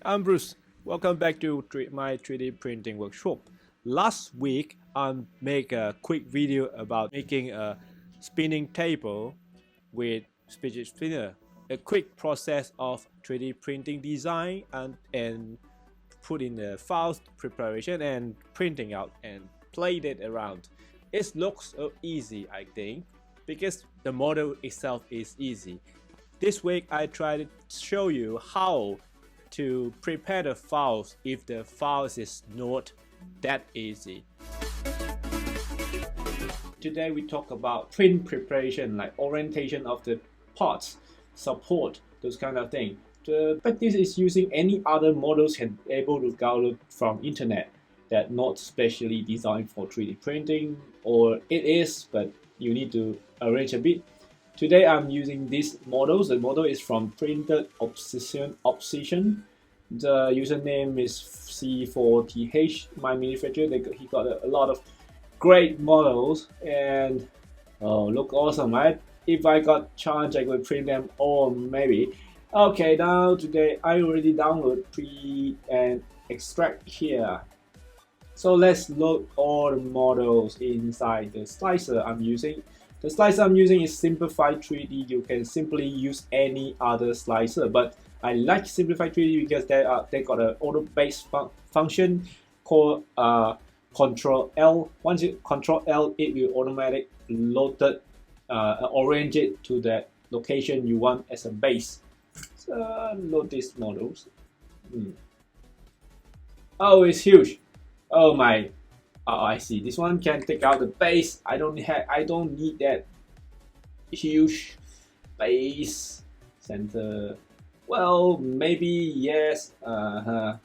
I'm Bruce. Welcome back to my 3D printing workshop. Last week, I made a quick video about making a spinning table with fidget spinner. A quick process of 3D printing design and put in the files preparation and printing out and played it around. It looks so easy, I think, because the model itself is easy. This week I tried to show you how to prepare the files if the files is not that easy. Today we talk about print preparation, like orientation of the parts, support, those kind of things. The practice is using any other models can able to download from internet that not specially designed for 3D printing, or it is, but you need to arrange a bit. Today I'm using these models. The model is from Printed Obsession. The username is C4TH. My manufacturer, he got a lot of great models and look awesome, right? If I got chance, I could print them all maybe. Okay, now today I already download pre and extract here. So let's look all the models inside the slicer I'm using. The slicer I'm using is Simplified 3D. You can simply use any other slicer, but I like Simplified 3D because they got an auto-based function called Control L. Once you Control L, it will automatically load it, arrange it to the location you want as a base. So load these models. Oh, it's huge. Oh my. Oh, I see. This one can take out the base. I don't need that huge base center. Well, maybe yes. I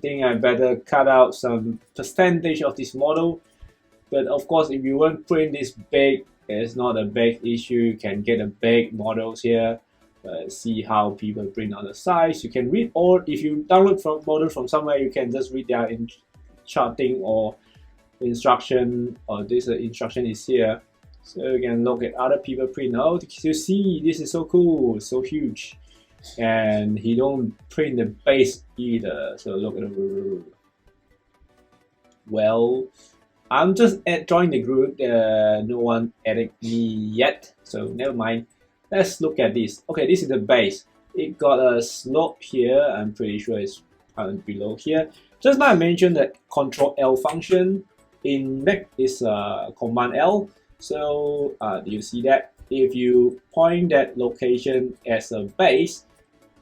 think I better cut out some percentage of this model. But of course, if you want to print this big, it's not a big issue. You can get a big models here. See how people print on the size. You can read, or if you download from model from somewhere, you can just read their charting or instruction, or this instruction is here, so you can look at other people print. Oh, you see, this is so cool, so huge, and he don't print the base either. So look at the, well, I'm just joined the group. No one added me yet, so never mind. Let's look at this. Okay, this is the base. It got a slope here. I'm pretty sure it's below here. Just now I mentioned that Control L function in Mac is Command L. So do you see that? If you point that location as a base,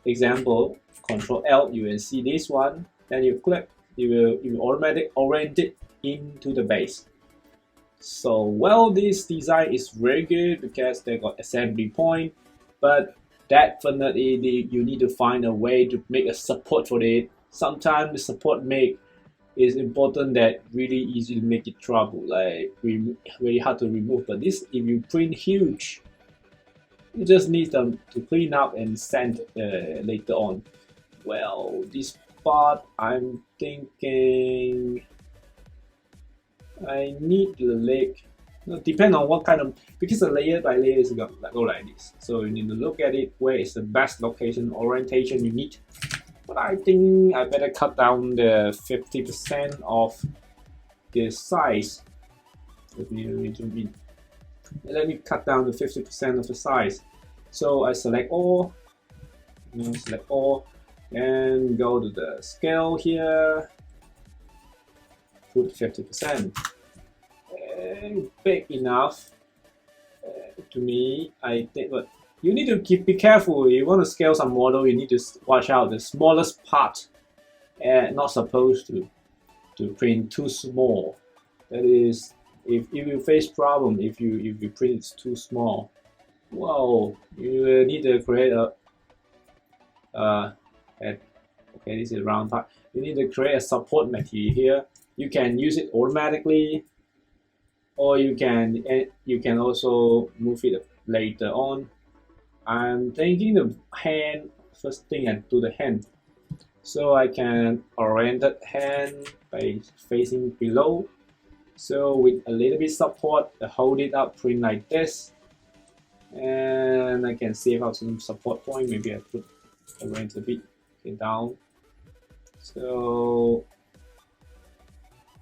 example Control L, you will see this one. Then you click, you will automatically orient it into the base. So well, this design is very good because they got assembly point, but definitely you need to find a way to make a support for it. Sometimes the support make is important that really easy to make it trouble, like very hard to remove. But this, if you print huge, you just need them to clean up and send later on. Well, this part I'm thinking I need the leg. Depend on what kind of, because the layer by layer is go like this. So you need to look at it, where is the best location orientation you need. But I think I better cut down the 50% of the size. Let me cut down the 50% of the size. So I select all, and go to the scale here. Put 50%. Big enough to me, I think. But you need to be careful. You want to scale some model, you need to watch out the smallest part, and not supposed to print too small. That is, if you face problem, if you print it too small, well, you need to create a okay, this is a round part. You need to create a support material here. You can use it automatically, or you can also move it later on. I'm thinking the hand, first thing I do the hand. So I can orient the hand by facing below. So with a little bit support, I hold it up, print like this. And I can save out some support point. Maybe I put arrange a bit Okay, down. So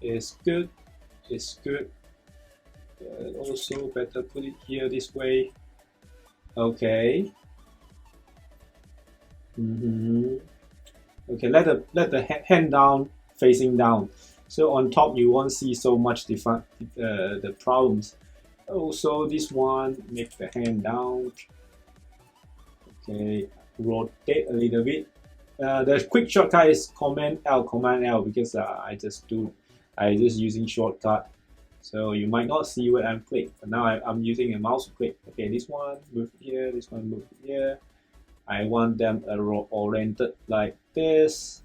it's good. It's good. Also better put it here this way. Okay. Okay, let the hand down, facing down. So on top you won't see so much the problems. Also this one, make the hand down. Okay, rotate a little bit. The quick shortcut is Command L, because I just using shortcut. So you might not see what I'm clicking, but now I'm using a mouse click. Okay, this one move here, this one move here. I want them oriented like this.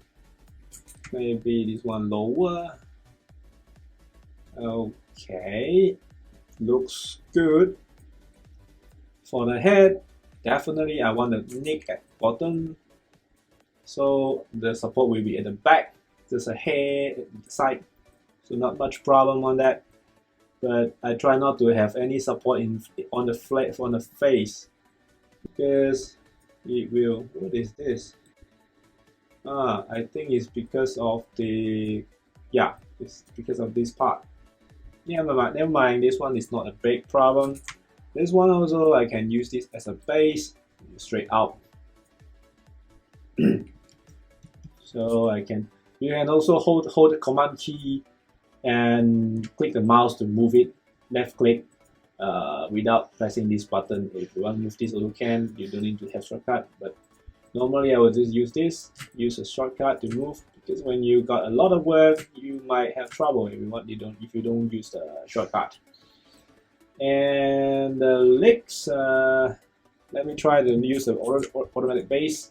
Maybe this one lower. Okay, looks good. For the head, definitely I want the neck at bottom. So the support will be at the back. There's a head at the side. So not much problem on that. But I try not to have any support on the face, because it will. What is this? I think it's because of it's because of this part. Yeah, never mind. This one is not a big problem. This one also I can use this as a base, straight out. So you can also hold the command key and click the mouse to move it, left click, without pressing this button. If you want to move this also can, you don't need to have shortcut, but normally I will just use a shortcut to move, because when you got a lot of work, you might have trouble if you don't use the shortcut. And the legs, let me try to use the automatic base.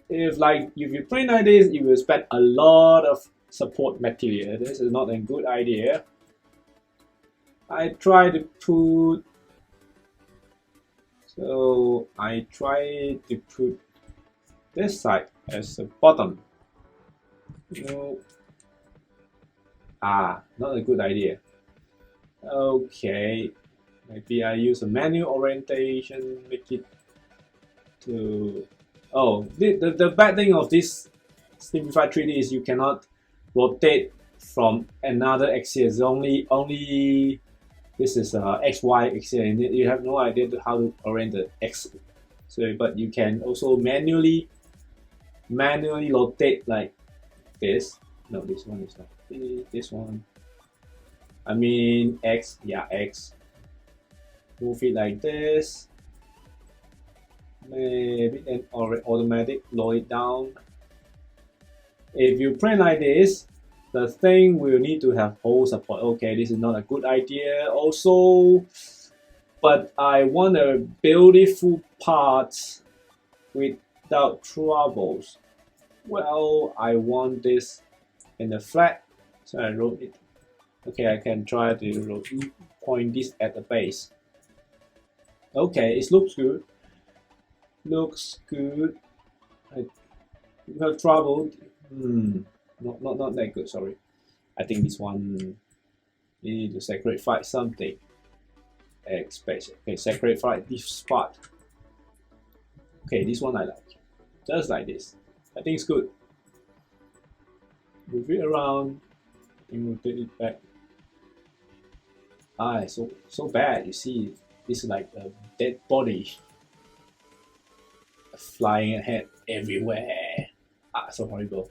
If you print like this, you will spend a lot of support material. This is not a good idea. I try to put this side as the bottom. Not a good idea. Okay, maybe I use a manual orientation, make it to. The bad thing of this simplified 3D is you cannot rotate from another axis. Only this is XY axis, and you have no idea how to orient the X. So, but you can also manually rotate like this. No, this one is not this one. I mean X, yeah, X. Move it like this. Maybe then automatic lower it down. If you print like this, the thing will need to have hole support. Okay, this is not a good idea also, but I want a beautiful part without troubles. Well, I want this in the flat, so I wrote it. Okay, I can try to point this at the base. Okay, it looks good. Looks good. You have trouble. Not that good. Sorry. I think this one you need to sacrifice something. Okay, sacrifice this part. Okay, this one I like. Just like this. I think it's good. Move it around and rotate it back. It's so bad. You see, this is like a dead body flying ahead everywhere. So horrible.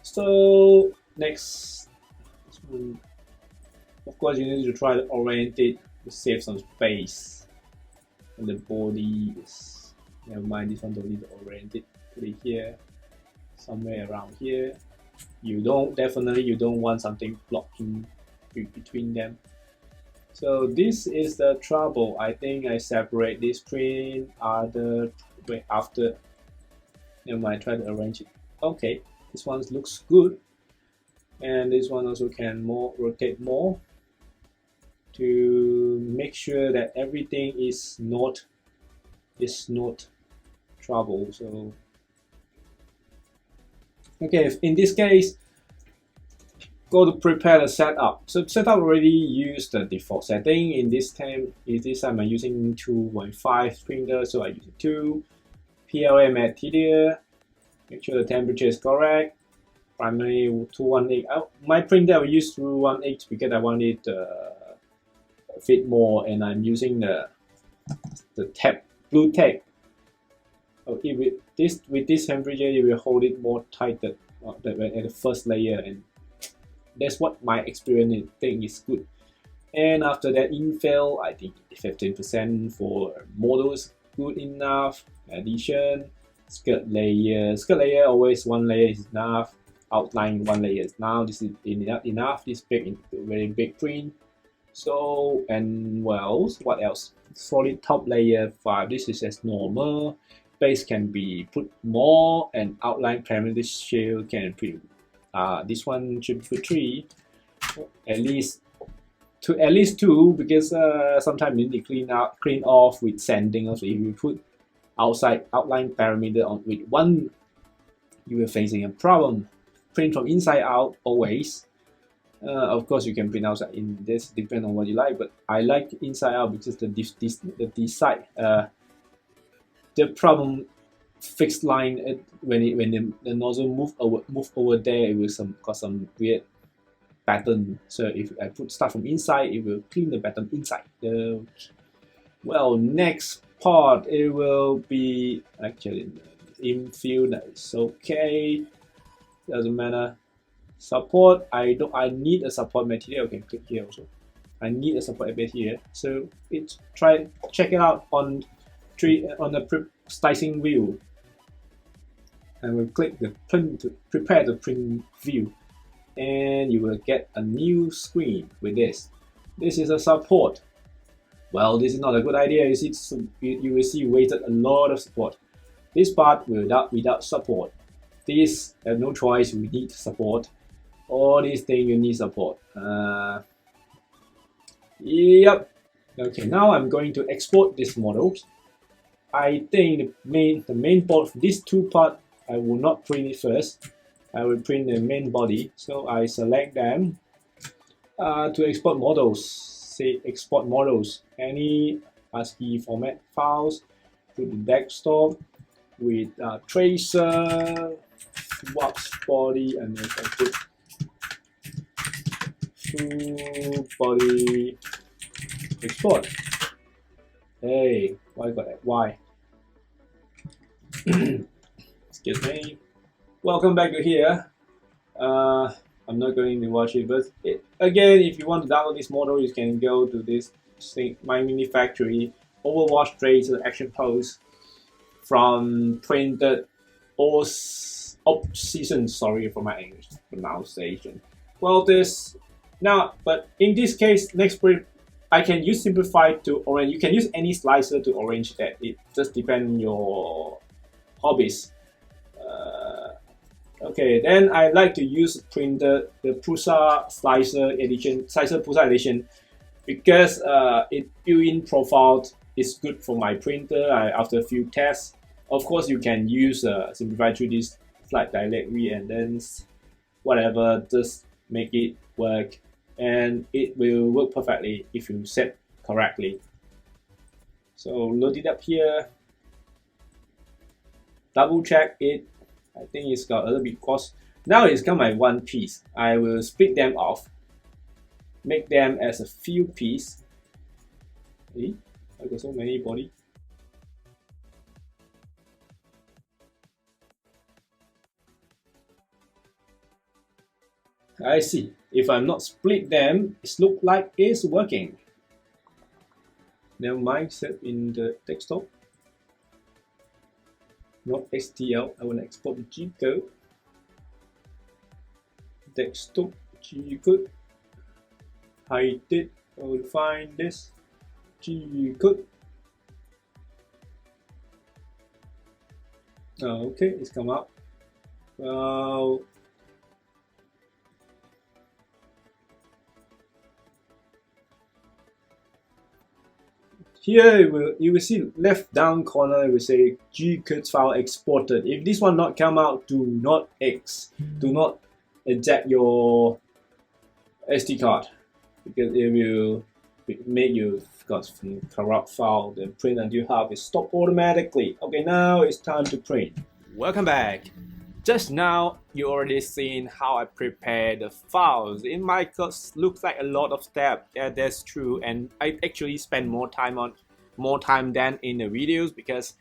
So next, of course, you need to try to orient it to save some space. And the body is, never mind, this one don't need to orient it. Put it here, somewhere around here. You don't want something blocking between them. So this is the trouble. I think I separate this print after. Never mind, try to arrange it. Okay, this one looks good, and this one also can rotate more to make sure that everything is not trouble. So okay, in this case, go to prepare the setup. So setup already used the default setting. In this time I'm using 2.5 printer, so I use 2 PLA material. Make sure the temperature is correct. Primary 218. My printer I will use 218 because I want it fit more, and I'm using the tab, blue tape. With this temperature, you will hold it more tighter at the first layer, and that's what my experience think is good. And after that infill, I think 15% for models good enough. Addition, skirt layer always one layer is enough. Outline one layer is now. This is enough. This very big print. So, and well, what else? Solid top layer 5. This is as normal. Base can be put more, and outline parameter shell can print. This one should put 3, at least 2, because sometimes you need to clean off with sanding. Also, if you put outside outline parameter on with 1, you are facing a problem. Print from inside out always. Of course, you can print outside in this, depend on what you like. But I like inside out because the side. The problem fixed line when the nozzle move over there, it will cause some weird pattern. So if I put stuff from inside, it will clean the pattern inside. Well, next part it will be actually infill. That's okay. Doesn't matter. Support. I need a support material. Okay, click here also. I need a support material. So check it out on the slicing view, and we'll click the print to prepare the print view, and you will get a new screen with this. This is a support. Well, this is not a good idea. You will see wasted a lot of support. This part without support. This have no choice. We need support. All these things you need support. Yep. Okay. Now I'm going to export this model. I think the main board, these 2 parts, I will not print it first. I will print the main body. So I select them to export models. Say export models, any ASCII format files, put the desktop with tracer, wax body, and then I put full body export. Hey, why got that? Why? Excuse me. Welcome back to here. I'm not going to watch it, but again, if you want to download this model, you can go to this thing, My Mini Factory, Overwatch Tracer Action Pose from printed all season. Sorry for my English pronunciation. Well, but in this case, next print, I can use simplified to orange. You can use any slicer to arrange that. It just depends on your hobbies. Okay, then I like to use the Prusa Slicer Edition, Prusa Edition, because it built-in profile is good for my printer. After a few tests, of course, you can use simplified 3D slide directly, and then whatever, just make it work. And it will work perfectly if you set correctly. So load it up here, double check it. I think it's got a little bit cost. Now it's got my 1 piece. I will split them off, make them as a few pieces. I got so many body. I see. If I'm not split them, it looks like it's working. Never mind, set in the desktop. Not STL. I want to export the G code. Desktop G code. Hide it. I will find this G code. Okay, it's come up. Well. Here you will see left down corner, it will say G code file exported. If this one not come out, do not eject your SD card, because it will make you got some corrupt file. The print that you have is stopped automatically. Okay, now it's time to print. Welcome back. Just now, you already seen how I prepare the files. It might look like a lot of steps. Yeah, that's true, and I actually spend more time than in the videos because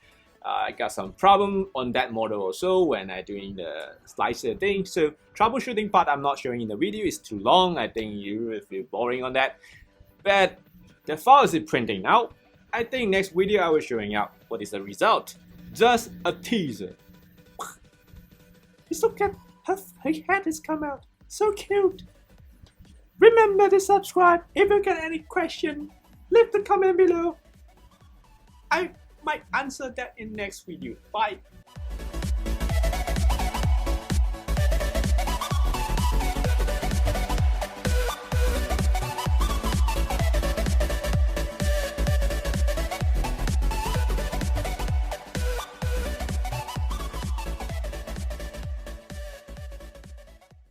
I got some problem on that model also when I doing the slicer thing. So troubleshooting part I'm not showing in the video, is too long. I think you will feel boring on that. But the file is printing now. I think next video I will showing out what is the result. Just a teaser. It's okay. Her head has come out. So cute. Remember to subscribe. If you got any question, leave the comment below. I might answer that in next video. Bye.